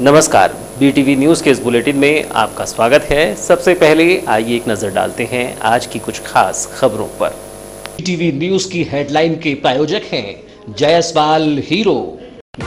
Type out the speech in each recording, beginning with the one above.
नमस्कार, BTV news के इस बुलेटिन में आपका स्वागत है। सबसे पहले आइए एक नज़र डालते हैं आज की कुछ खास खबरों पर। बीटीवी न्यूज़ की हेडलाइन के प्रायोजक हैं जायसवाल हीरो।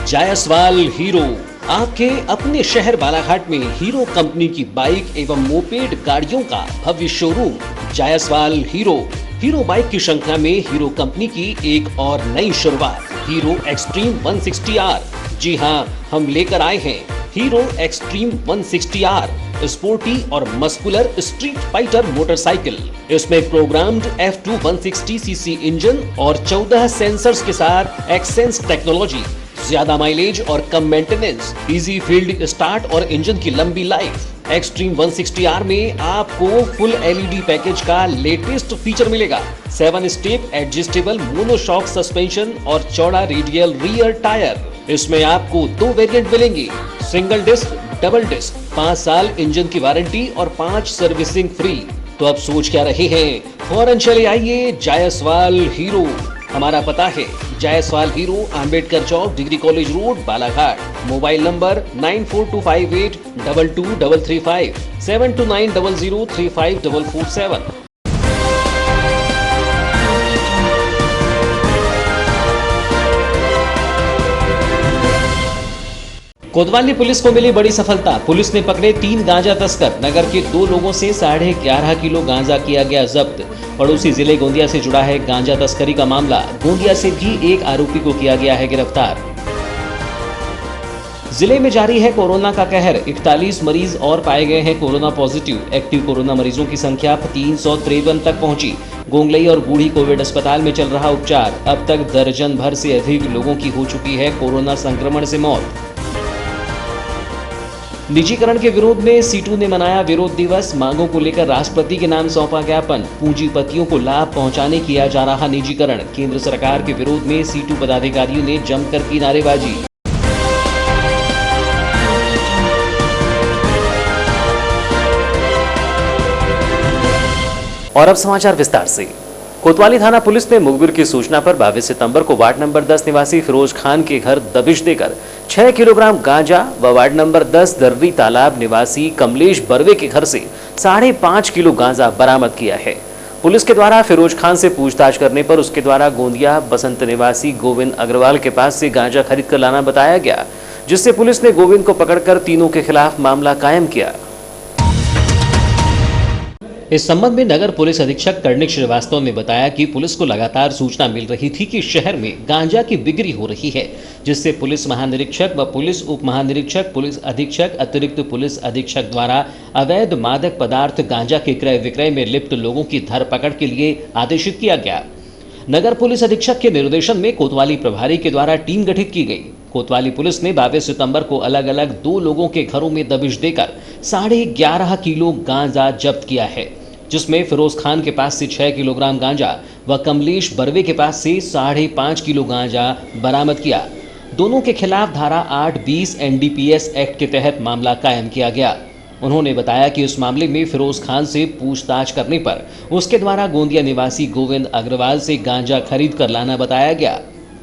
जायसवाल हीरो आपके अपने शहर बालाघाट में हीरो कंपनी की बाइक एवं मोपेड गाड़ियों का भव्य शोरूम। जायसवाल हीरो बाइक की श्रृंखला में हीरो कंपनी की एक और नई शुरुआत, हीरो एक्सट्रीम 160R। जी हां, हम लेकर आए हैं हीरो एक्सट्रीम 160R, स्पोर्टी और मस्कुलर स्ट्रीट फाइटर मोटरसाइकिल। इसमें प्रोग्राम्ड F2 160cc इंजन और 14 सेंसर्स के साथ एक्सेंस टेक्नोलॉजी, ज्यादा माइलेज और कम मेंटेनेंस, इजी फील्ड स्टार्ट और इंजन की लंबी लाइफ। एक्सट्रीम 160R में आपको फुल LED पैकेज का लेटेस्ट फीचर मिलेगा, 7 स्टेप एडजस्टेबल मोनोशॉक सस्पेंशन और चौड़ा रेडियल रियर टायर। इसमें आपको 2 वेरिएंट मिलेंगे, सिंगल डिस्क, डबल डिस्क, 5 साल इंजन की वारंटी और 5 सर्विसिंग फ्री। तो अब सोच क्या रहे हैं, फौरन चले आइए जायसवाल हीरो। हमारा पता है Jaiswal Hero, Ambedkar Chowk, degree college road, Balaghat. Mobile number 9425822335, 7290035447। कोतवाली पुलिस को मिली बड़ी सफलता, पुलिस ने पकड़े 3 गांजा तस्कर। नगर के 2 लोगों से 11.5 किलो गांजा किया गया जब्त। पड़ोसी जिले गोंदिया से जुड़ा है गांजा तस्करी का मामला। गोंदिया से भी एक आरोपी को किया गया है गिरफ्तार। जिले में जारी है कोरोना का कहर, 41 मरीज और पाए गए हैं कोरोना पॉजिटिव। एक्टिव कोरोना मरीजों की संख्या 353 तक पहुंची। गोंगलई और बूढ़ी कोविड अस्पताल में चल रहा उपचार। अब तक दर्जन भर से अधिक लोगों की हो चुकी है कोरोना संक्रमण से मौत। निजीकरण के विरोध में सीटू ने मनाया विरोध दिवस। मांगों को लेकर राष्ट्रपति के नाम सौंपा ज्ञापन। पूंजीपतियों को लाभ पहुंचाने किया जा रहा निजीकरण। केंद्र सरकार के विरोध में सीटू पदाधिकारियों ने जमकर की नारेबाजी। और अब समाचार विस्तार से। कोतवाली थाना पुलिस ने मुखबिर की सूचना पर 22 सितंबर को वार्ड नंबर 10 निवासी फिरोज खान के घर दबिश देकर 6 किलोग्राम गांजा व वार्ड नंबर 10 दर्री तालाब निवासी कमलेश बर्वे के घर से 5.5 किलो गांजा बरामद किया है। पुलिस के द्वारा फिरोज खान से पूछताछ करने पर उसके द्वारा गोंदिया बसंत निवासी गोविंद अग्रवाल के पास से गांजा खरीद कर लाना बताया गया, जिससे पुलिस ने गोविंद को पकड़कर तीनों के खिलाफ मामला कायम किया। इस संबंध में नगर पुलिस अधीक्षक कर्णिक श्रीवास्तव ने बताया कि पुलिस को लगातार सूचना मिल रही थी कि शहर में गांजा की बिक्री हो रही है, जिससे पुलिस महानिरीक्षक व पुलिस उप महानिरीक्षक, पुलिस अधीक्षक, अतिरिक्त पुलिस अधीक्षक द्वारा अवैध मादक पदार्थ गांजा के क्रय विक्रय में लिप्त लोगों की धरपकड़ के लिए आदेशित किया गया। नगर पुलिस अधीक्षक के निर्देशन में कोतवाली प्रभारी के द्वारा टीम गठित की गई। कोतवाली पुलिस ने 22 सितंबर को अलग अलग 2 लोगों के घरों में दबिश देकर 11.5 किलो गांजा जब्त किया है, जिसमें फिरोज खान के पास से 6 किलोग्राम गांजा व कमलेश बर्वे के पास से 5.5 किलो गांजा बरामद किया। दोनों के खिलाफ धारा 820 NDPS एक्ट के तहत मामला कायम किया गया। उन्होंने बताया कि इस मामले में फिरोज खान से पूछताछ करने पर उसके द्वारा गोंदिया निवासी गोविंद अग्रवाल से गांजा खरीद कर लाना बताया गया।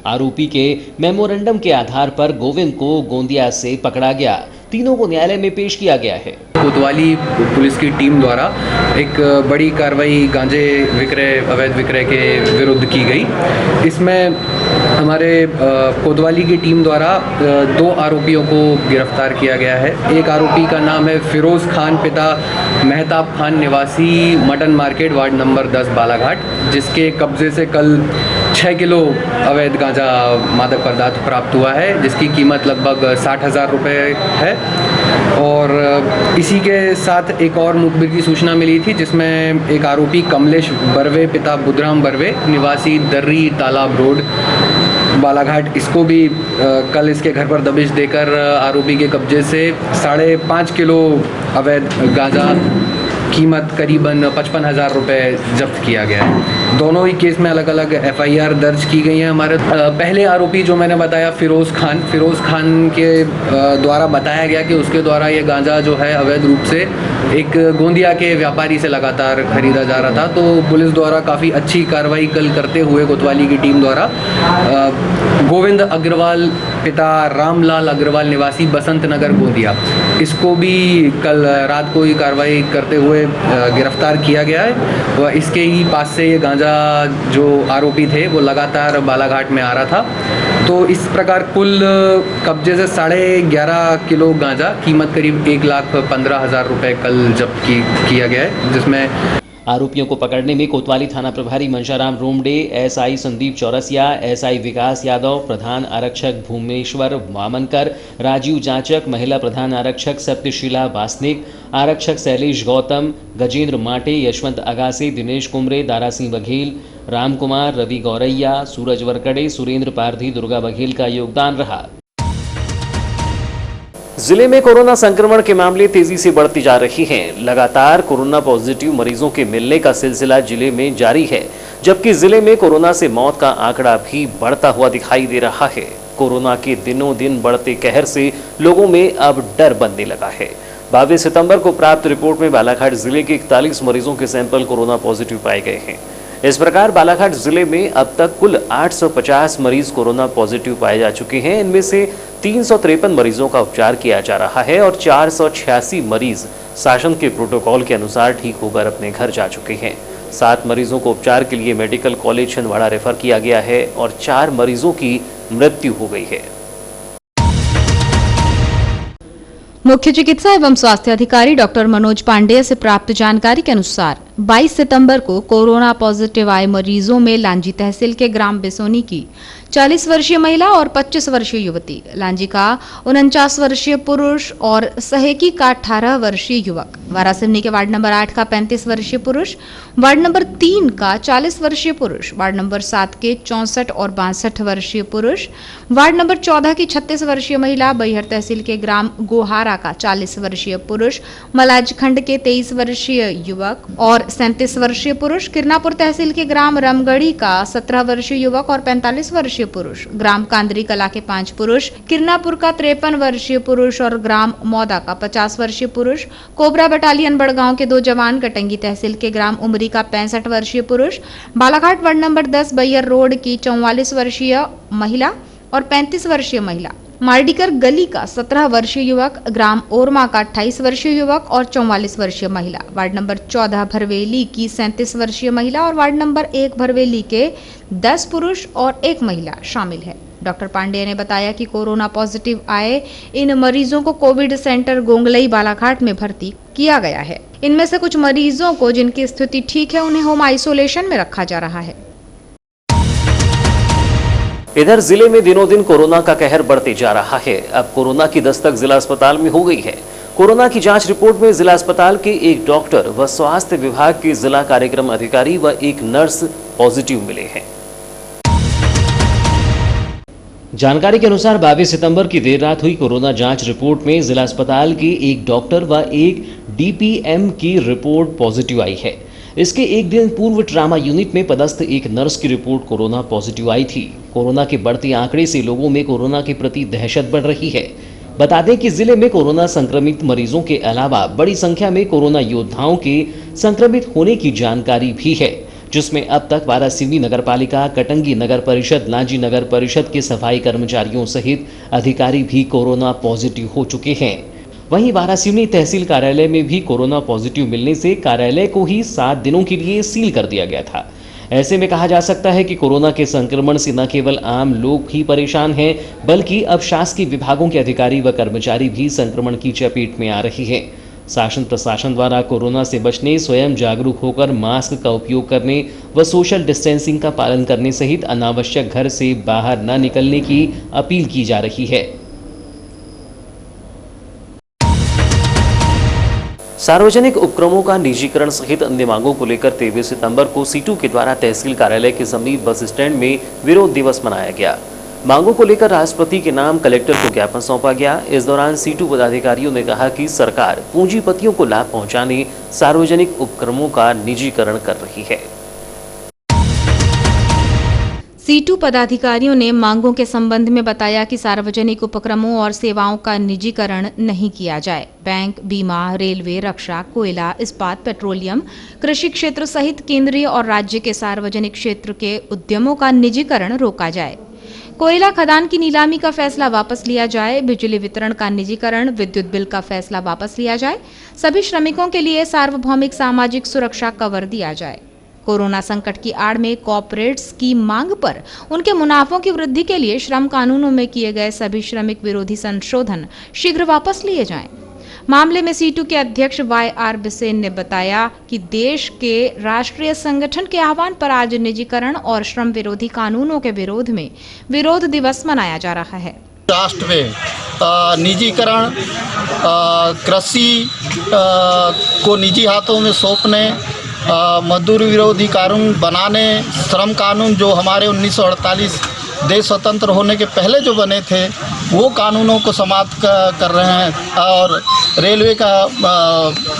आरोपी के मेमोरेंडम के आधार पर गोविंद को गोंदिया से पकड़ा गया। तीनों को न्यायालय में पेश किया गया है। कोतवाली पुलिस की टीम द्वारा एक बड़ी कार्रवाई गांजे विक्रय, अवैध विक्रय के विरुद्ध की गई। इसमें हमारे कोतवाली की टीम द्वारा 2 आरोपियों को गिरफ्तार किया गया है। एक आरोपी का नाम है फिरोज खान, पिता मेहताब खान, निवासी mutton market, ward number 10 Balaghat, जिसके कब्जे से कल 6 किलो अवैध गांजा मादक पदार्थ प्राप्त हुआ है, जिसकी कीमत लगभग 60,000 रुपये है। और इसी के साथ एक और मुखबिर की सूचना मिली थी, जिसमें एक आरोपी कमलेश बर्वे, पिता बुधराम बर्वे, निवासी दर्री तालाब रोड बालाघाट, इसको भी कल इसके घर पर दबिश देकर आरोपी के कब्जे से 5.5 किलो अवैध गांजा, कीमत करीबन 55,000 रुपये जब्त किया गया है। दोनों ही केस में अलग अलग FIR दर्ज की गई हैं। हमारे पहले आरोपी जो मैंने बताया फिरोज खान के द्वारा बताया गया कि उसके द्वारा ये गांजा जो है अवैध रूप से एक गोंदिया के व्यापारी से लगातार खरीदा जा रहा था। तो पुलिस द्वारा काफ़ी अच्छी कार्रवाई कल करते हुए कोतवाली की टीम द्वारा गोविंद अग्रवाल पिता रामलाल अग्रवाल निवासी बसंत नगर गोंदिया, इसको भी कल रात को ही कार्रवाई करते हुए गिरफ्तार किया गया है। वह इसके ही पास से ये गांजा जो आरोपी थे वो लगातार बालाघाट में आ रहा था। तो इस प्रकार कुल कब्जे से 11.5 किलो गांजा, कीमत करीब 1,15,000 रुपये कल जब्त किया गया है, जिसमें आरोपियों को पकड़ने में कोतवाली थाना प्रभारी मंशाराम रोमडे, एसआई संदीप चौरसिया, एसआई विकास यादव, प्रधान आरक्षक भूमेश्वर वामनकर, राजीव जांचक, महिला प्रधान आरक्षक सत्यशीला वासनिक, आरक्षक शैलेश गौतम, गजेंद्र माटे, यशवंत अगासी, दिनेश कुमरे, दारा सिंह बघेल, राम कुमार, रवि गौरैया, सूरज वरकड़े, सुरेंद्र पारधी, दुर्गा बघेल का योगदान रहा। जिले में कोरोना संक्रमण के मामले तेजी से बढ़ती जा रही हैं। लगातार कोरोना पॉजिटिव मरीजों के मिलने का सिलसिला जिले में जारी है, जबकि जिले में कोरोना से मौत का आंकड़ा भी बढ़ता हुआ दिखाई दे रहा है। कोरोना के दिनों दिन बढ़ते कहर से लोगों में अब डर बनने लगा है। 22 सितंबर को प्राप्त रिपोर्ट में बालाघाट जिले के 41 मरीजों के सैंपल कोरोना पॉजिटिव पाए गए हैं। इस प्रकार बालाघाट जिले में अब तक कुल 850 मरीज कोरोना पॉजिटिव पाए जा चुके हैं। इनमें से 353 मरीजों का उपचार किया जा रहा है और 486 मरीज शासन के प्रोटोकॉल के अनुसार ठीक होकर अपने घर जा चुके हैं। 7 मरीजों को उपचार के लिए मेडिकल कॉलेज छिंदवाड़ा रेफर किया गया है और 4 मरीजों की मृत्यु हो गई है। मुख्य चिकित्सा एवं स्वास्थ्य अधिकारी डॉक्टर मनोज पांडेय से प्राप्त जानकारी के अनुसार 22 सितंबर को कोरोना पॉजिटिव आए मरीजों में लांजी तहसील के ग्राम बेसोनी की 40 वर्षीय महिला और 25 वर्षीय युवती, लांजी का 49 वर्षीय पुरुष और सहेकी का 18 वर्षीय युवक, वारासिवनी के वार्ड नंबर 8 का 35 वर्षीय पुरुष, वार्ड नंबर 3 का 40 वर्षीय पुरुष, वार्ड नंबर 7 के 64 और 62 वर्षीय पुरुष, वार्ड नंबर 14 की 36 वर्षीय महिला, बैहर तहसील के ग्राम गोहारा का 40 वर्षीय पुरुष, मलाज खंड के 23 वर्षीय युवक और 37 वर्षीय पुरुष, किरनापुर तहसील के ग्राम रामगढ़ी का 17 वर्षीय युवक और 45 वर्षीय पुरुष, ग्राम कांदरी कला के 5 पुरुष, किरनापुर का 53 वर्षीय पुरुष और ग्राम मौदा का 50 वर्षीय पुरुष, कोबरा बटालियन बड़गांव के 2 जवान, कटंगी तहसील के ग्राम उमरी का 65 वर्षीय पुरुष, बालाघाट वार्ड नंबर 10 बैयर रोड की 44 वर्षीय महिला और 35 वर्षीय महिला, मार्डिकर गली का 17 वर्षीय युवक, ग्राम ओरमा का 28 वर्षीय युवक और 44 वर्षीय महिला, वार्ड नंबर 14 भरवेली की 37 वर्षीय महिला और वार्ड नंबर 1 भरवेली के 10 पुरुष और 1 महिला शामिल है। डॉक्टर पांडेय ने बताया कि कोरोना पॉजिटिव आए इन मरीजों को कोविड सेंटर गोंगलई बालाघाट में भर्ती किया गया है। इनमें से कुछ मरीजों को जिनकी स्थिति ठीक है उन्हें होम आइसोलेशन में रखा जा रहा है। इधर जिले में दिनों दिन कोरोना का कहर बढ़ते जा रहा है। अब कोरोना की दस्तक जिला अस्पताल में हो गई है। कोरोना की जांच रिपोर्ट में जिला अस्पताल के एक डॉक्टर व स्वास्थ्य विभाग के जिला कार्यक्रम अधिकारी व एक नर्स पॉजिटिव मिले हैं। जानकारी के अनुसार 22 सितंबर की देर रात हुई कोरोना जांच रिपोर्ट में जिला अस्पताल के एक डॉक्टर व एक डीपीएम की रिपोर्ट पॉजिटिव आई है। इसके एक दिन पूर्व ट्रामा यूनिट में पदस्थ एक नर्स की रिपोर्ट कोरोना पॉजिटिव आई थी। कोरोना के बढ़ते आंकड़े से लोगों में कोरोना के प्रति दहशत बढ़ रही है। बता दें कि जिले में कोरोना संक्रमित मरीजों के अलावा बड़ी संख्या में कोरोना योद्धाओं के संक्रमित होने की जानकारी भी है, जिसमें अब तक वारासिवनी नगर पालिका, कटंगी नगर परिषद, लांजी नगर परिषद के सफाई कर्मचारियों सहित अधिकारी भी कोरोना पॉजिटिव हो चुके हैं। वहीं वारासिवनी तहसील कार्यालय में भी कोरोना पॉजिटिव मिलने से कार्यालय को ही 7 दिनों के लिए सील कर दिया गया था। ऐसे में कहा जा सकता है कि कोरोना के संक्रमण से न केवल आम लोग ही परेशान हैं, बल्कि अब शासकीय विभागों के अधिकारी व कर्मचारी भी संक्रमण की चपेट में आ रहे हैं। शासन प्रशासन द्वारा कोरोना से बचने, स्वयं जागरूक होकर मास्क का उपयोग करने व सोशल डिस्टेंसिंग का पालन करने सहित अनावश्यक घर से बाहर न निकलने की अपील की जा रही है। सार्वजनिक उपक्रमों का निजीकरण सहित अन्य मांगों को लेकर 23 सितंबर को सीटू के द्वारा तहसील कार्यालय के समीप बस स्टैंड में विरोध दिवस मनाया गया। मांगों को लेकर राष्ट्रपति के नाम कलेक्टर को ज्ञापन सौंपा गया। इस दौरान सीटू पदाधिकारियों ने कहा कि सरकार पूंजीपतियों को लाभ पहुंचाने सार्वजनिक उपक्रमों का निजीकरण कर रही है। सीटू पदाधिकारियों ने मांगों के संबंध में बताया कि सार्वजनिक उपक्रमों और सेवाओं का निजीकरण नहीं किया जाए। बैंक, बीमा, रेलवे, रक्षा, कोयला, इस्पात, पेट्रोलियम, कृषि क्षेत्र सहित केंद्रीय और राज्य के सार्वजनिक क्षेत्र के उद्यमों का निजीकरण रोका जाए। कोयला खदान की नीलामी का फैसला वापस लिया जाए, बिजली वितरण का निजीकरण, विद्युत बिल का फैसला वापस लिया जाए, सभी श्रमिकों के लिए सार्वभौमिक सामाजिक सुरक्षा कवर दिया जाए। कोरोना संकट की आड़ में कॉर्पोरेट्स की मांग पर उनके मुनाफों की वृद्धि के लिए श्रम कानूनों में किए गए सभी श्रमिक विरोधी संशोधन शीघ्र वापस लिए जाएं। मामले में सीटू के अध्यक्ष YR बिसेन ने बताया कि देश के राष्ट्रीय संगठन के आह्वान पर आज निजीकरण और श्रम विरोधी कानूनों के विरोध में विरोध दिवस मनाया जा रहा है। राष्ट्र में निजीकरण, कृषि को निजी हाथों में सौंपने, मजदूर विरोधी कानून बनाने, श्रम कानून जो हमारे 1948 देश स्वतंत्र होने के पहले जो बने थे वो कानूनों को समाप्त कर रहे हैं और रेलवे का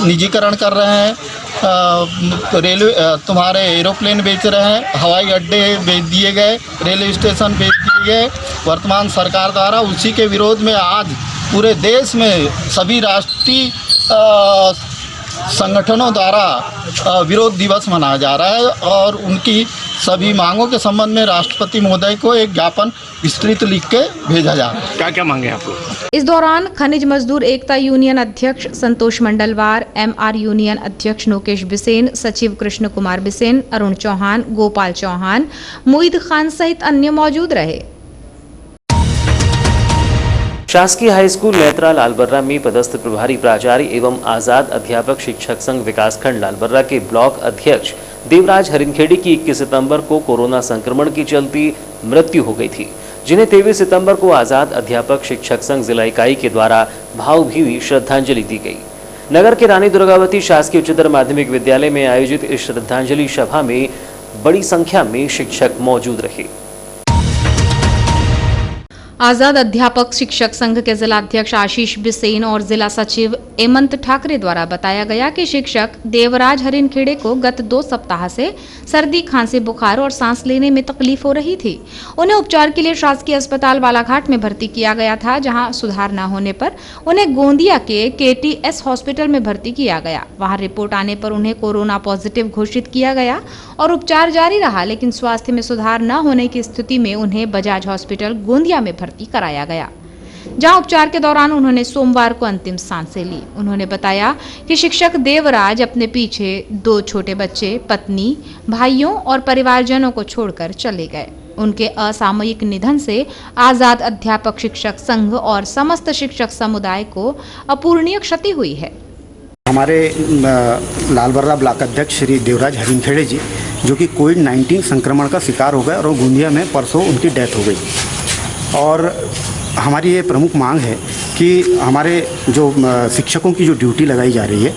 निजीकरण कर रहे हैं। रेलवे तुम्हारे एरोप्लेन बेच रहे हैं, हवाई अड्डे बेच दिए गए, रेलवे स्टेशन बेच दिए गए वर्तमान सरकार द्वारा। उसी के विरोध में आज पूरे देश में सभी राष्ट्रीय संगठनों द्वारा विरोध दिवस मनाया जा रहा है और उनकी सभी मांगों के संबंध में राष्ट्रपति महोदय को एक ज्ञापन विस्तृत लिख के भेजा जा रहा है। क्या क्या मांगे आपको? इस दौरान खनिज मजदूर एकता यूनियन अध्यक्ष संतोष मंडलवार, MR यूनियन अध्यक्ष नोकेश बिसेन, सचिव कृष्ण कुमार बिसेन, अरुण चौहान, गोपाल चौहान, मुईद खान सहित अन्य मौजूद रहे। शासकीय हाई स्कूल नेत्रा लालबर्रा में पदस्थ प्रभारी प्राचार्य एवं आजाद अध्यापक शिक्षक संघ विकासखंड लालबर्रा के ब्लॉक अध्यक्ष देवराज हरिनखेड़ी की 21 सितंबर को कोरोना संक्रमण के चलते मृत्यु हो गई थी, जिन्हें 23 सितंबर को आजाद अध्यापक शिक्षक संघ जिला इकाई के द्वारा भावभीनी श्रद्धांजलि दी गई। नगर के रानी दुर्गावती शासकीय उच्चतर माध्यमिक विद्यालय में आयोजित इस श्रद्धांजलि सभा में बड़ी संख्या में शिक्षक मौजूद रहे। आजाद अध्यापक शिक्षक संघ के जिला अध्यक्ष आशीष बिसेन और जिला सचिव हेमंत ठाकरे द्वारा बताया गया कि शिक्षक देवराज हरिनखेड़े को गत 2 सप्ताह से सर्दी, खांसी, बुखार और सांस लेने में तकलीफ हो रही थी। उन्हें उपचार के लिए शासकीय अस्पताल बालाघाट में भर्ती किया गया था, जहां सुधार न होने पर उन्हें गोंदिया के KTS हॉस्पिटल में भर्ती किया गया। वहां रिपोर्ट आने पर उन्हें कोरोना पॉजिटिव घोषित किया गया और उपचार जारी रहा, लेकिन स्वास्थ्य में सुधार न होने की स्थिति में उन्हें बजाज हॉस्पिटल गोंदिया में भर्ती कराया गया, जहां उपचार के दौरान उन्होंने सोमवार को अंतिम सांसें ली। उन्होंने बताया कि शिक्षक देवराज अपने पीछे 2 छोटे बच्चे, पत्नी, भाइयों और परिवारजनों को छोड़कर चले गए। उनके असामयिक निधन से आजाद अध्यापक शिक्षक संघ और समस्त शिक्षक समुदाय को अपूरणीय क्षति हुई है। हमारे लालबर्रा ब्लॉक अध्यक्ष श्री देवराज हरिनखेड़े जी, जो कि कोविड-19 संक्रमण का शिकार हो गए और गोंदिया में परसों उनकी डेथ हो गई। और हमारी ये प्रमुख मांग है कि हमारे जो शिक्षकों की जो ड्यूटी लगाई जा रही है,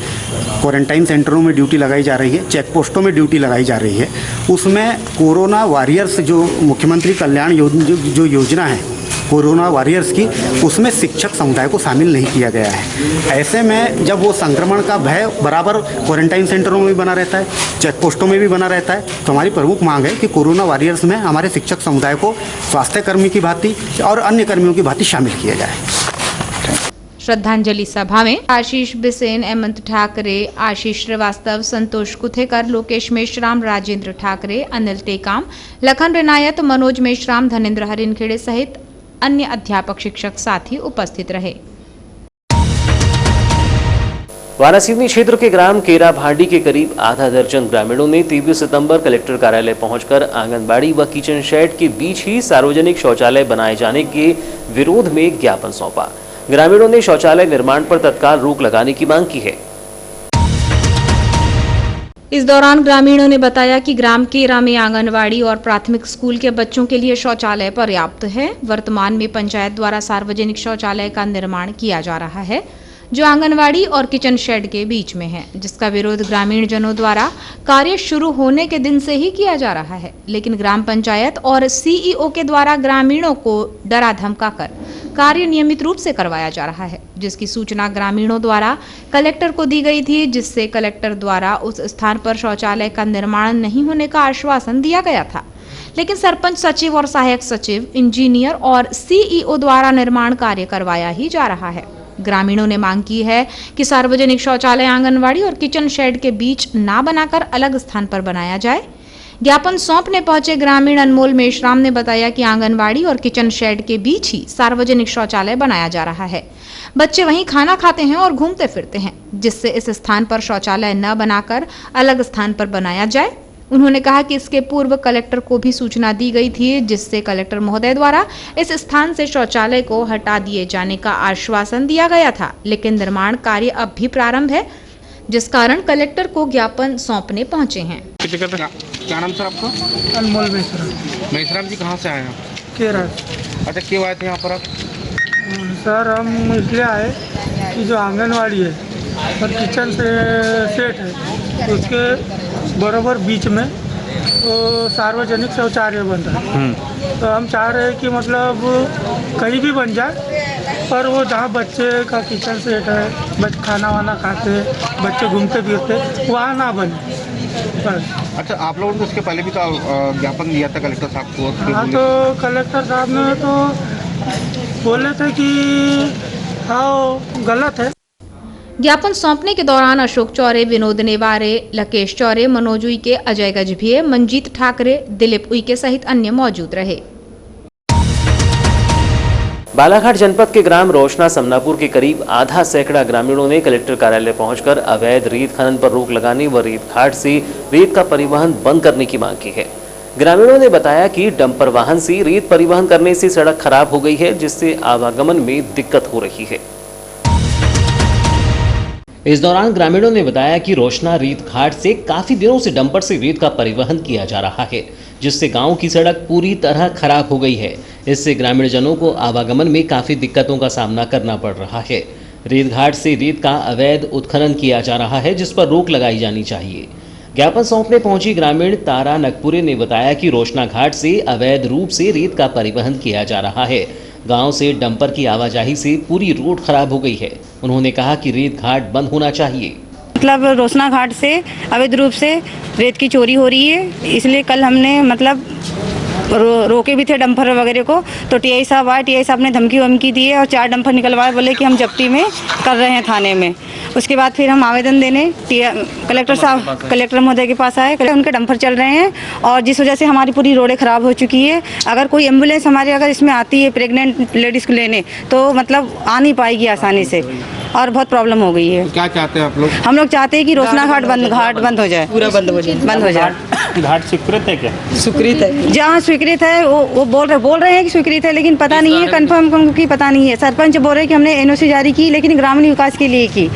क्वारंटाइन सेंटरों में ड्यूटी लगाई जा रही है, चेक पोस्टों में ड्यूटी लगाई जा रही है, उसमें कोरोना वॉरियर्स जो मुख्यमंत्री कल्याण जो योजना है कोरोना वॉरियर्स की, उसमें शिक्षक समुदाय को शामिल नहीं किया गया है। ऐसे में जब वो संक्रमण का भय बराबर क्वारंटाइन सेंटरों में भी बना रहता है, चेक पोस्टों में भी बना रहता है, तो हमारी प्रमुख मांग है कि कोरोना वॉरियर्स में हमारे शिक्षक समुदाय को स्वास्थ्य कर्मी की भांति और अन्य कर्मियों की भांति शामिल किया जाए। श्रद्धांजलि सभा में आशीष बिसेन, हेमंत ठाकरे, आशीष श्रीवास्तव, संतोष कुथेकर, लोकेश मेश्राम, राजेंद्र ठाकरे, अनिल टेकाम, लखन रेनायत, मनोज मेश्राम, धनेन्द्र हरिनखेड़े सहित अन्य अध्यापक शिक्षक साथी उपस्थित रहे। वारासिवनी क्षेत्र के ग्राम केरा भांडी के करीब आधा दर्जन ग्रामीणों ने 23 सितंबर कलेक्टर कार्यालय पहुंचकर आंगनबाड़ी व किचन शेड के बीच ही सार्वजनिक शौचालय बनाए जाने के विरोध में ज्ञापन सौंपा। ग्रामीणों ने शौचालय निर्माण पर तत्काल रोक लगाने की मांग की है। इस दौरान ग्रामीणों ने बताया कि ग्राम केरा में आंगनवाड़ी और प्राथमिक स्कूल के बच्चों के लिए शौचालय पर्याप्त है। वर्तमान में पंचायत द्वारा सार्वजनिक शौचालय का निर्माण किया जा रहा है, जो आंगनवाड़ी और किचन शेड के बीच में है, जिसका विरोध ग्रामीण जनों द्वारा कार्य शुरू होने के दिन से ही किया जा रहा है। लेकिन ग्राम पंचायत और CEO के द्वारा ग्रामीणों को डरा धमकाकर कार्य नियमित रूप से करवाया जा रहा है, जिसकी सूचना ग्रामीणों द्वारा कलेक्टर को दी गई थी, जिससे कलेक्टर द्वारा उस स्थान पर शौचालय का निर्माण नहीं होने का आश्वासन दिया गया था। लेकिन सरपंच, सचिव और सहायक सचिव, इंजीनियर और CEO द्वारा निर्माण कार्य करवाया ही जा रहा है। ग्रामीणों ने मांग की है कि सार्वजनिक शौचालय आंगनवाड़ी और किचन शेड के बीच ना बनाकर अलग स्थान पर बनाया जाए। ज्ञापन सौंपने पहुंचे ग्रामीण अनमोल मेश्राम ने बताया कि आंगनवाड़ी और किचन शेड के बीच ही सार्वजनिक शौचालय बनाया जा रहा है। बच्चे वहीं खाना खाते हैं और घूमते फिरते हैं, जिससे इस स्थान पर शौचालय न बनाकर अलग स्थान पर बनाया जाए। उन्होंने कहा कि इसके पूर्व कलेक्टर को भी सूचना दी गई थी, जिससे कलेक्टर महोदय द्वारा इस स्थान से शौचालय को हटा दिए जाने का आश्वासन दिया गया था, लेकिन निर्माण कार्य अब भी प्रारंभ है, जिस कारण कलेक्टर को ज्ञापन सौंपने पहुंचे हैं। क्या नाम सर आपका? अनमोल मेश्राम। मेश्राम जी कहाँ से आए हैं? केरल। अच्छा, क्यों आए थे यहाँ पर आप? सर हम इसलिए आए कि जो आंगनवाड़ी है और किचन से सेट है उसके बराबर बीच में तो सार्वजनिक शौचालय बन रहा है। तो हम चाह रहे हैं कि मतलब कहीं भी बन जाए, पर वो जहाँ बच्चे का किचन सेट है, बच्चे खाना वाना खाते हैं, बच्चे घूमते फिरते, वहाँ ना बने बस। अच्छा, आप लोगों ने उसके पहले भी तो ज्ञापन दिया था कलेक्टर साहब को? हाँ, तो कलेक्टर साहब ने तो बोले थे कि हाँ गलत है। ज्ञापन सौंपने के दौरान अशोक चौरे, विनोद नेवारे, लकेश चौरे, मनोज उइके, अजय गजभिये, मंजीत ठाकरे, दिलीप उइके सहित अन्य मौजूद रहे। बालाघाट जनपद के ग्राम रोशना समनापुर के करीब आधा सैकड़ा ग्रामीणों ने कलेक्टर कार्यालय पहुंचकर अवैध रेत खनन पर रोक लगाने व रेत घाट से रेत का परिवहन बंद करने की मांग की है। ग्रामीणों ने बताया कि डंपर वाहन से रेत परिवहन करने से सड़क खराब हो गई है, जिससे आवागमन में दिक्कत हो रही है। इस दौरान ग्रामीणों ने बताया कि रोशना रेत घाट से काफी दिनों से डंपर से रेत का परिवहन किया जा रहा है, जिससे गांव की सड़क पूरी तरह खराब हो गई है। इससे ग्रामीण जनों को आवागमन में काफी दिक्कतों का सामना करना पड़ रहा है। रेत घाट से रेत का अवैध उत्खनन किया जा रहा है, जिस पर रोक लगाई जानी चाहिए। ज्ञापन सौंपने पहुंची ग्रामीण तारा नकपुरे ने बताया कि रोशना घाट से अवैध रूप से रेत का परिवहन किया जा रहा है। गांव से डंपर की आवाजाही से पूरी रोड खराब हो गई है। उन्होंने कहा कि रेत घाट बंद होना चाहिए। मतलब रोशना घाट से अवैध रूप से रेत की चोरी हो रही है, इसलिए कल हमने मतलब रोके भी थे डंपर वगैरह को। तो टीआई साहब आए, टीआई साहब ने धमकी वमकी दी है और 4 डंपर निकलवाए, बोले कि हम जब्ती में कर रहे हैं थाने में। उसके बाद फिर हम आवेदन देने कलेक्टर महोदय के पास आए। उनके डंपर चल रहे हैं और जिस वजह से हमारी पूरी रोडें ख़राब हो चुकी है। अगर कोई एम्बुलेंस हमारी अगर इसमें आती है प्रेग्नेंट लेडीज़ को लेने, तो मतलब आ नहीं पाएगी आसानी से और बहुत प्रॉब्लम हो गई है। क्या चाहते हैं आप लोग? हम लोग चाहते हैं कि रोशना घाट बंद हो जाए, पूरा बंद हो जाए। घाट स्वीकृत है क्या? स्वीकृत है, जहाँ स्वीकृत है वो बोल रहे हैं कि स्वीकृत है, लेकिन पता नहीं है कंफर्म की पता नहीं है। सरपंच बोल रहे हैं कि हमने एनओसी जारी की, लेकिन ग्रामीण विकास के लिए की।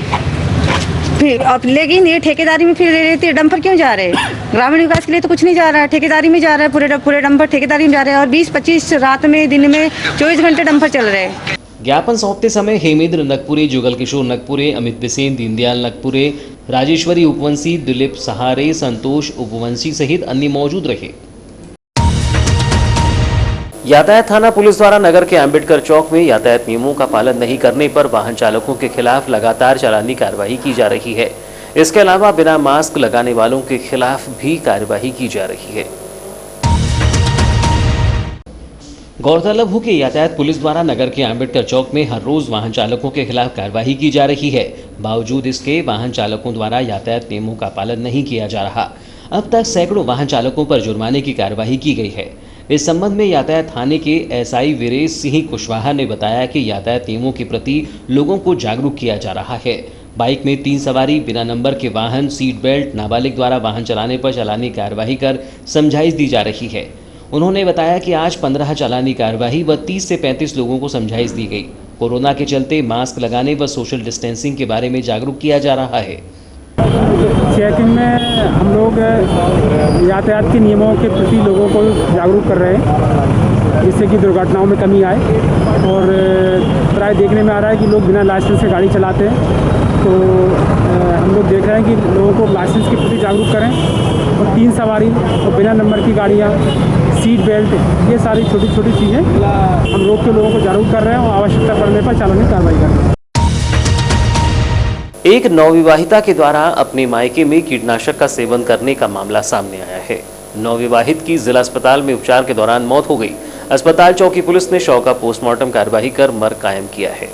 फिर अब लेकिन ये ठेकेदारी में फिर रहती है, डंपर क्यों जा रहे हैं? ग्रामीण विकास के लिए तो कुछ नहीं जा रहा है, ठेकेदारी में जा रहा है। पूरे डंपर ठेकेदारी में जा रहे हैं और 20-25 रात में दिन में 24 घंटे डंपर चल रहे हैं। ज्ञापन सौंपते समय हेमेंद्र नकपुरे, जुगल किशोर नकपुरे, अमित बिसेन, दीनदयाल नकपुरे, राजेश्वरी उपवंशी, दिलीप सहारे, संतोष उपवंशी सहित अन्य मौजूद रहे। यातायात थाना पुलिस द्वारा नगर के अंबेडकर चौक में यातायात नियमों का पालन नहीं करने पर वाहन चालकों के खिलाफ लगातार चालानी कार्रवाई की जा रही है। इसके अलावा बिना मास्क लगाने वालों के खिलाफ भी कार्रवाई की जा रही है। गौरतलब हो कि यातायात पुलिस द्वारा नगर के अंबेडकर चौक में हर रोज वाहन चालकों के खिलाफ कार्रवाई की जा रही है। बावजूद इसके वाहन चालकों द्वारा यातायात नियमों का पालन नहीं किया जा रहा। अब तक सैकड़ों वाहन चालकों पर जुर्माने की कार्रवाई की गई है। इस संबंध में यातायात थाने के एसआई वीरेश सिंह कुशवाहा ने बताया कि यातायात नियमों के प्रति लोगों को जागरूक किया जा रहा है। बाइक में 3 सवारी, बिना नंबर के वाहन, सीट बेल्ट, नाबालिग द्वारा वाहन चलाने पर चालानी कार्रवाई कर समझाइश दी जा रही है। उन्होंने बताया कि आज 15 चालानी कार्रवाई व 30 से 35 लोगों को समझाइश दी गई। कोरोना के चलते मास्क लगाने व सोशल डिस्टेंसिंग के बारे में जागरूक किया जा रहा है। चेकिंग में हम लोग यातायात के नियमों के प्रति लोगों को जागरूक कर रहे हैं, जिससे कि दुर्घटनाओं में कमी आए। और प्राय देखने में आ रहा है कि लोग बिना लाइसेंस से गाड़ी चलाते हैं, तो हम लोग देख रहे हैं कि लोगों को लाइसेंस के प्रति जागरूक करें। और 3 सवारी और बिना नंबर की गाड़ियाँ, सीट बेल्ट, ये सारी छोटी छोटी चीज़ें हम रोक के लोगों को जागरूक कर रहे हैं और आवश्यकता पड़ने पर चालानी कार्रवाई कर रहे हैं। एक नवविवाहिता के द्वारा अपने मायके में कीटनाशक का सेवन करने का मामला सामने आया है। नवविवाहित की जिला अस्पताल में उपचार के दौरान मौत हो गई। अस्पताल चौकी पुलिस ने शव का पोस्टमार्टम कार्यवाही कर मर्ग कायम किया है।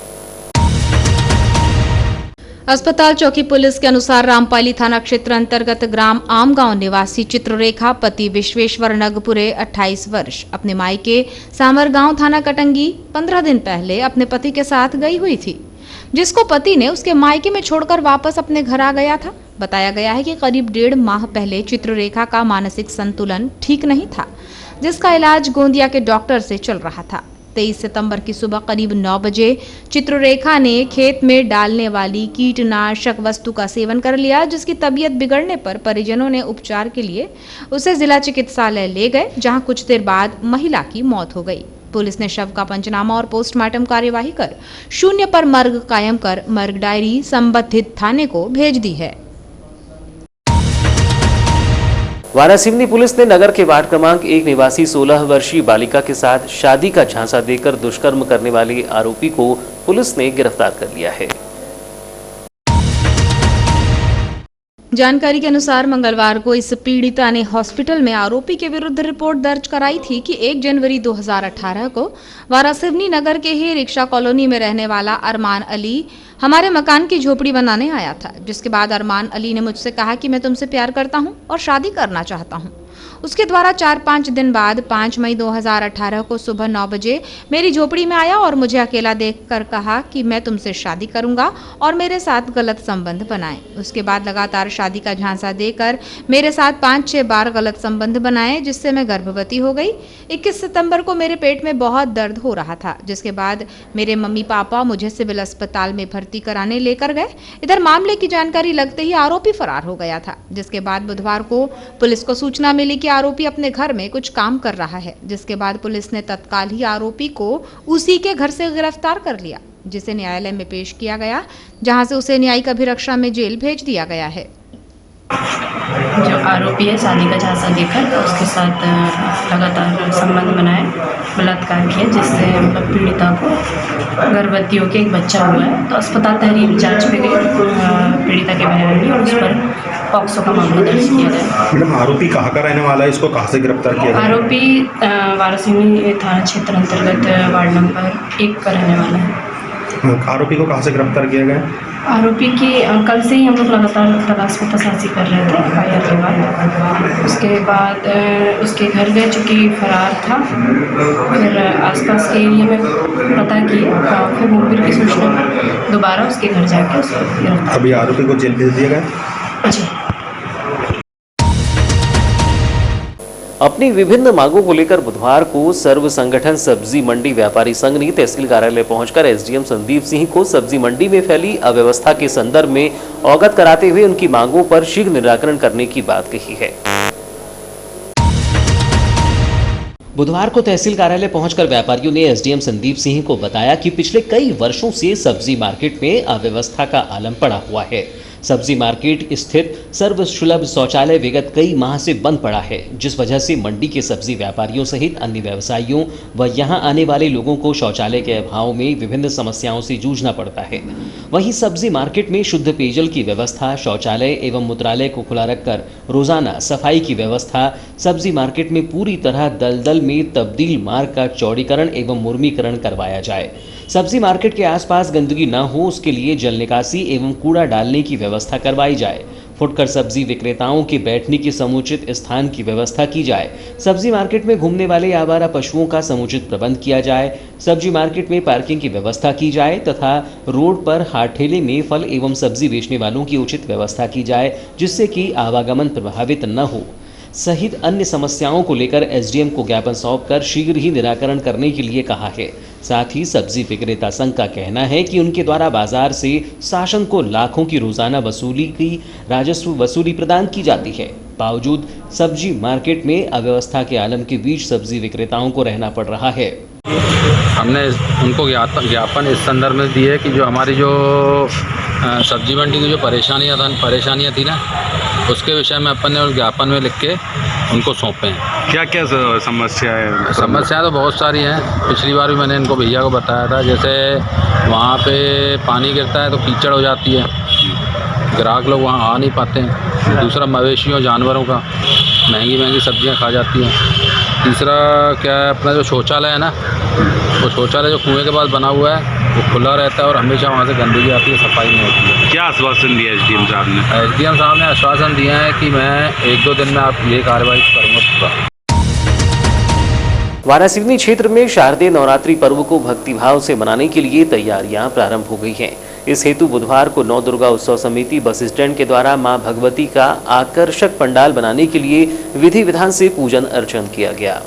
अस्पताल चौकी पुलिस के अनुसार रामपाली थाना क्षेत्र अंतर्गत ग्राम आमगांव निवासी चित्ररेखा पति विश्वेश्वर नगपुरे 28 वर्ष अपने मायके सामरगांव थाना कटंगी 15 दिन पहले अपने पति के साथ गई हुई थी, जिसको पति ने उसके मायके में छोड़कर वापस अपने घर आ गया था। बताया गया है कि करीब 1.5 माह पहले चित्ररेखा का मानसिक संतुलन ठीक नहीं था, जिसका इलाज गोंदिया के डॉक्टर से चल रहा था। 23 सितंबर की सुबह करीब 9 बजे चित्ररेखा ने खेत में डालने वाली कीटनाशक वस्तु का सेवन कर लिया, जिसकी तबीयत बिगड़ने पर परिजनों ने उपचार के लिए उसे जिला चिकित्सालय ले गए, जहां कुछ देर बाद महिला की मौत हो गई। पुलिस ने शव का पंचनामा और पोस्टमार्टम कार्यवाही कर 0 पर मर्ग कायम कर मर्ग डायरी संबंधित थाने को भेज दी है। वारासिवनी पुलिस ने नगर के वार्ड क्रमांक 1 निवासी 16 वर्षीय बालिका के साथ शादी का झांसा देकर दुष्कर्म करने वाले आरोपी को पुलिस ने गिरफ्तार कर लिया है। जानकारी के अनुसार मंगलवार को इस पीड़िता ने हॉस्पिटल में आरोपी के विरुद्ध रिपोर्ट दर्ज कराई थी कि 1 जनवरी 2018 को वारासिवनी नगर के ही रिक्शा कॉलोनी में रहने वाला अरमान अली हमारे मकान की झोपड़ी बनाने आया था, जिसके बाद अरमान अली ने मुझसे कहा कि मैं तुमसे प्यार करता हूं और शादी करना चाहता हूं। उसके द्वारा 4-5 दिन बाद 5 मई 2018 को सुबह 9 बजे मेरी झोपड़ी में आया और मुझे अकेला देखकर कहा कि मैं तुमसे शादी करूंगा और मेरे साथ गलत संबंध बनाए। उसके बाद लगातार शादी का झांसा देकर मेरे साथ 5-6 बार गलत संबंध बनाए, जिससे मैं गर्भवती हो गई। 21 सितंबर को मेरे पेट में बहुत दर्द हो रहा था, जिसके बाद मेरे मम्मी पापा मुझे सिविल अस्पताल में भर्ती कराने लेकर गए। इधर मामले की जानकारी लगते ही आरोपी फरार हो गया था, जिसके बाद बुधवार को पुलिस को सूचना मिली कि आरोपी अपने घर में कुछ काम कर रहा है, जिसके बाद पुलिस ने तत्काल ही आरोपी को उसी के घर से गिरफ्तार कर लिया, जिसे न्यायालय में पेश किया गया, जहां से उसे न्यायिक अभिरक्षा में जेल भेज दिया गया है। जो आरोपी है शादी का झांसा देकर उसके साथ लगातार संबंध बनाए, बलात्कार किया, जिससे पीड़िता को गर्भवती होकर एक बच्चा हुआ है। तो अस्पताल तहरीर जांच में गई पीड़िता के बयान में और उस पर पॉक्सो का मामला दर्ज किया गया। मैडम, आरोपी कहाँ का रहने वाला है, इसको कहाँ से गिरफ्तार किया गया? आरोपी वारासिवनी थाना क्षेत्र अंतर्गत वार्ड नंबर 1 का रहने वाला है। आरोपी को कहाँ से गिरफ्तार किया गया? आरोपी की कल से ही हम लोग लगातार तलाश में तलाशी कर रहे थे एफआईआर के बाद। उसके बाद उसके घर गए, चूँकि फरार था। फिर आसपास के एरिया में पता किया, फिर मुखबिर की सूचना पर दोबारा उसके घर जाके उसको गिरफ्तार। अभी आरोपी को जेल भेज दिया गया जी। अपनी विभिन्न मांगों को लेकर बुधवार को सर्व संगठन सब्जी मंडी व्यापारी संघ ने तहसील कार्यालय पहुंचकर एसडीएम संदीप सिंह को सब्जी मंडी में फैली अव्यवस्था के संदर्भ में अवगत कराते हुए उनकी मांगों पर शीघ्र निराकरण करने की बात कही है। बुधवार को तहसील कार्यालय पहुंचकर व्यापारियों ने एसडीएम संदीप सिंह को बताया कि पिछले कई वर्षों से सब्जी मार्केट में अव्यवस्था का आलम पड़ा हुआ है। सब्जी मार्केट स्थित सर्वसुलभ शौचालय विगत कई माह से बंद पड़ा है, जिस वजह से मंडी के सब्जी व्यापारियों सहित अन्य व्यवसायियों व यहां आने वाले लोगों को शौचालय के अभाव में विभिन्न समस्याओं से जूझना पड़ता है। वहीं सब्जी मार्केट में शुद्ध पेयजल की व्यवस्था, शौचालय एवं मूत्रालय को खुला रखकर रोजाना सफाई की व्यवस्था, सब्जी मार्केट में पूरी तरह दलदल में तब्दील मार्ग का चौड़ीकरण एवं मुर्मीकरण करवाया जाए। सब्जी मार्केट के आसपास गंदगी न हो, उसके लिए जल निकासी एवं कूड़ा डालने की व्यवस्था करवाई जाए। फुटकर सब्जी विक्रेताओं के बैठने के समुचित स्थान की व्यवस्था की जाए। सब्जी मार्केट में घूमने वाले आवारा पशुओं का समुचित प्रबंध किया जाए। सब्जी मार्केट में पार्किंग की व्यवस्था की जाए तथा रोड पर हाट ठेले में फल एवं सब्जी बेचने वालों की उचित व्यवस्था की जाए, जिससे कि आवागमन प्रभावित न हो। सहित अन्य समस्याओं को लेकर एसडीएम को ज्ञापन सौंपकर शीघ्र ही निराकरण करने के लिए कहा है। साथ ही सब्जी विक्रेता संघ का कहना है कि उनके द्वारा बाजार से शासन को लाखों की रोजाना वसूली की राजस्व वसूली प्रदान की जाती है। बावजूद सब्जी मार्केट में अव्यवस्था के आलम के बीच सब्जी विक्रेताओं को रहना पड़ रहा है। हमने उनको ज्ञापन इस संदर्भ में दिए कि जो हमारी जो सब्जी मंडी की जो परेशानियाँ थी ना, उसके विषय में अपन ने उस ज्ञापन में लिख के उनको सौंपे हैं। क्या क्या समस्याएं? समस्याएं तो बहुत सारी हैं। पिछली बार भी मैंने इनको भैया को बताया था, जैसे वहाँ पे पानी गिरता है तो कीचड़ हो जाती है, ग्राहक लोग वहाँ आ नहीं पाते हैं। दूसरा, मवेशियों जानवरों का महंगी सब्जियाँ खा जाती हैं। तीसरा क्या है, अपना जो शौचालय है ना, वो शौचालय जो कुएँ के पास बना हुआ है वो खुला रहता है और हमेशा वहाँ से गंदगी आती है, सफाई नहीं होती है। क्या आश्वासन दिया एसडीएम साहब ने? एसडीएम साहब ने आश्वासन दिया है कि मैं 1-2 दिन में आप ये कार्रवाई करूँगा पूरा। वारासिवनी क्षेत्र में शारदीय नवरात्रि पर्व को भक्तिभाव से मनाने के लिए तैयारियां प्रारंभ हो गई हैं। इस हेतु बुधवार को नौ दुर्गा उत्सव समिति बस स्टैंड के द्वारा मां भगवती का आकर्षक पंडाल बनाने के लिए विधि विधान से पूजन अर्चन किया गया।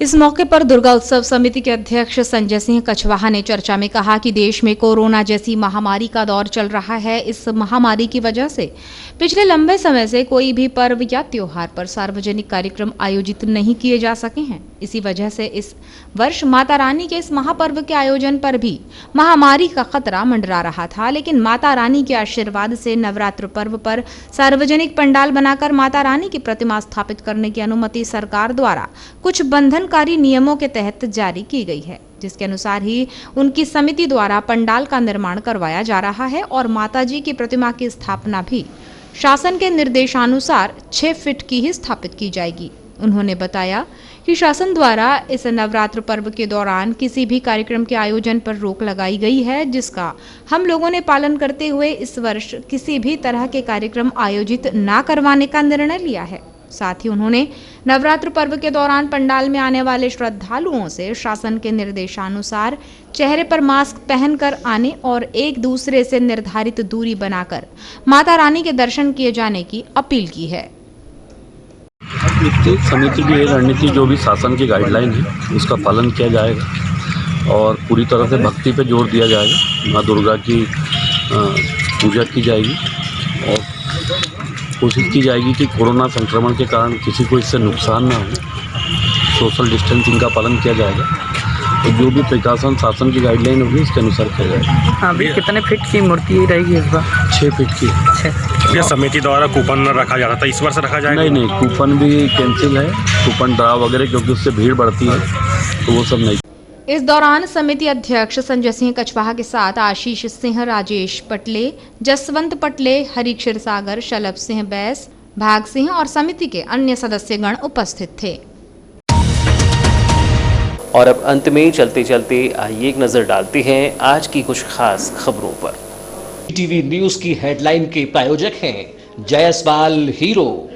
इस मौके पर दुर्गा उत्सव समिति के अध्यक्ष संजय सिंह कछवाहा ने चर्चा में कहा कि देश में कोरोना जैसी महामारी का दौर चल रहा है। इस महामारी की वजह से पिछले लंबे समय से कोई भी पर्व या त्योहार पर सार्वजनिक कार्यक्रम आयोजित नहीं किए जा सके हैं। इसी वजह से इस वर्ष माता रानी के इस महापर्व के आयोजन पर भी महामारी का खतरा मंडरा रहा था, लेकिन माता रानी के आशीर्वाद से नवरात्र पर्व पर सार्वजनिक पंडाल बनाकर माता रानी की प्रतिमा स्थापित करने की अनुमति सरकार द्वारा कुछ बंधनकारी नियमों के तहत जारी की गई है, जिसके अनुसार ही उनकी समिति द्वारा पंडाल का निर्माण करवाया जा रहा है और माताजी की प्रतिमा की स्थापना भी शासन के निर्देशानुसार 6 फीट की ही स्थापित की जाएगी। उन्होंने बताया कि शासन द्वारा इस नवरात्र पर्व के दौरान किसी भी कार्यक्रम के आयोजन पर रोक लगाई गई है, जिसका हम लोगों ने पालन करते हुए इस वर्ष किसी भी तरह के कार्यक्रम आयोजित ना करवाने का निर्णय लिया है। साथ ही उन्होंने नवरात्र पर्व के दौरान पंडाल में आने वाले श्रद्धालुओं से शासन के निर्देशानुसार चेहरे पर मास्क पहनकर आने और एक दूसरे से निर्धारित दूरी बनाकर माता रानी के दर्शन किए जाने की अपील की है। समिति की ये रणनीति जो भी शासन की गाइडलाइन है उसका पालन किया जाएगा और पूरी तरह से भक्ति पे जोर दिया जाएगा। माँ दुर्गा की पूजा की जाएगी और कोशिश की जाएगी कि कोरोना संक्रमण के कारण किसी को इससे नुकसान ना हो। सोशल डिस्टेंसिंग का पालन किया जाएगा तो जो भी प्रिकॉशन शासन की गाइडलाइन होगी उसके अनुसार किया जाएगा। अभी कितने फीट की मूर्ति रहेगी इस बार? 6 फीट की। ये समिति द्वारा कूपन रखा जा रहा था, इस वर्ष रखा जाएगा? नहीं, कूपन भी कैंसिल है, कूपन ड्रा वगैरह, क्योंकि उससे भीड़ बढ़ती है तो वो सब नहीं। इस दौरान समिति अध्यक्ष संजय सिंह कछवाहा के साथ आशीष सिंह, राजेश पटले, जसवंत पटले, हरि क्षीरसागर, शलभ सिंह बैस, भाग सिंह और समिति के अन्य सदस्यगण उपस्थित थे। और अब अंत में चलते चलते आइए एक नजर डालते हैं आज की कुछ खास खबरों पर। टीवी न्यूज की हेडलाइन के प्रायोजक हैं जायसवाल हीरो।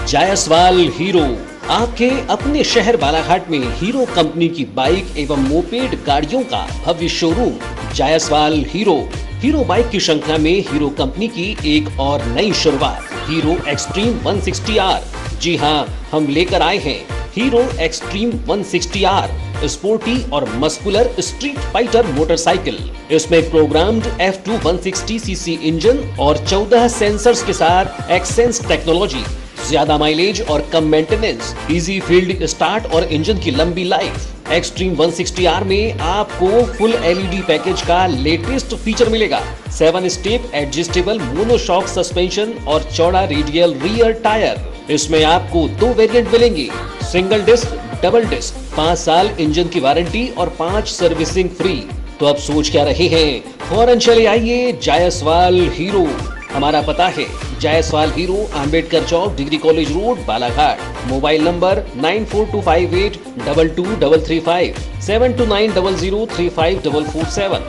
जायसवाल हीरो आपके अपने शहर बालाघाट में हीरो कंपनी की बाइक एवं मोपेड गाड़ियों का भव्य शोरूम। जायसवाल हीरो बाइक की श्रृंखला में हीरो कंपनी की एक और नई शुरुआत, हीरो एक्सट्रीम 160R। जी हाँ, हम लेकर आए हैं हीरो एक्सट्रीम 160R, स्पोर्टी और मस्कुलर स्ट्रीट फाइटर मोटरसाइकिल। इसमें प्रोग्राम्ड F2 160cc इंजन और 14 सेंसर्स के साथ एक्सेंस टेक्नोलॉजी, ज्यादा माइलेज और कम मेंटेनेंस, इजी फील्ड स्टार्ट और इंजन की लंबी लाइफ। एक्सट्रीम 160R में आपको फुल LED पैकेज का लेटेस्ट फीचर मिलेगा, 7 स्टेप एडजस्टेबल मोनोशॉक सस्पेंशन और चौड़ा रेडियल रियर टायर। इसमें आपको 2 वेरिएंट मिलेंगे, सिंगल डिस्क, डबल डिस्क, 5 साल इंजन की वारंटी और 5 सर्विसिंग फ्री। तो अब सोच क्या रहे हैं, फौरन चले आइए जायसवाल हीरो। हमारा पता है Jaiswal Hero, Ambedkar Chowk, degree college road, Balaghat. Mobile number 9425822335, 7290035447।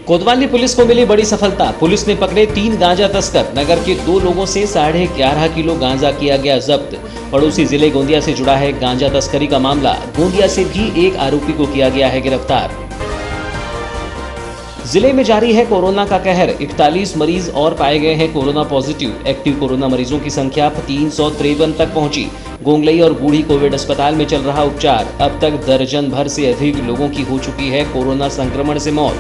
कोतवाली पुलिस को मिली बड़ी सफलता। पुलिस ने पकड़े 3 गांजा तस्कर। नगर के 2 लोगों से 11.5 किलो गांजा किया गया जब्त। पड़ोसी जिले गोंदिया से जुड़ा है गांजा तस्करी का मामला। गोंदिया से भी एक आरोपी को किया गया है गिरफ्तार। जिले में जारी है कोरोना का कहर। 41 मरीज और पाए गए हैं कोरोना पॉजिटिव। एक्टिव कोरोना मरीजों की संख्या 353 तक पहुंची। गोंगलई और बूढ़ी कोविड अस्पताल में चल रहा उपचार। अब तक दर्जन भर से अधिक लोगों की हो चुकी है कोरोना संक्रमण से मौत।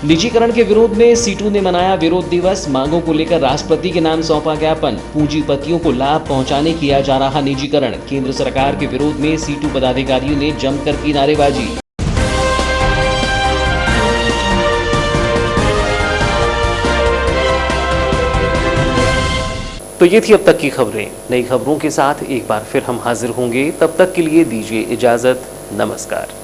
निजीकरण के विरोध में सीटू ने मनाया विरोध दिवस। मांगों को लेकर राष्ट्रपति के नाम सौंपा ज्ञापन। पूंजीपतियों को लाभ पहुंचाने किया जा रहा निजीकरण। केंद्र सरकार के विरोध में सीटू पदाधिकारियों ने जमकर की नारेबाजी। तो ये थी अब तक की खबरें। नई खबरों के साथ एक बार फिर हम हाजिर होंगे। तब तक के लिए दीजिए इजाजत। नमस्कार।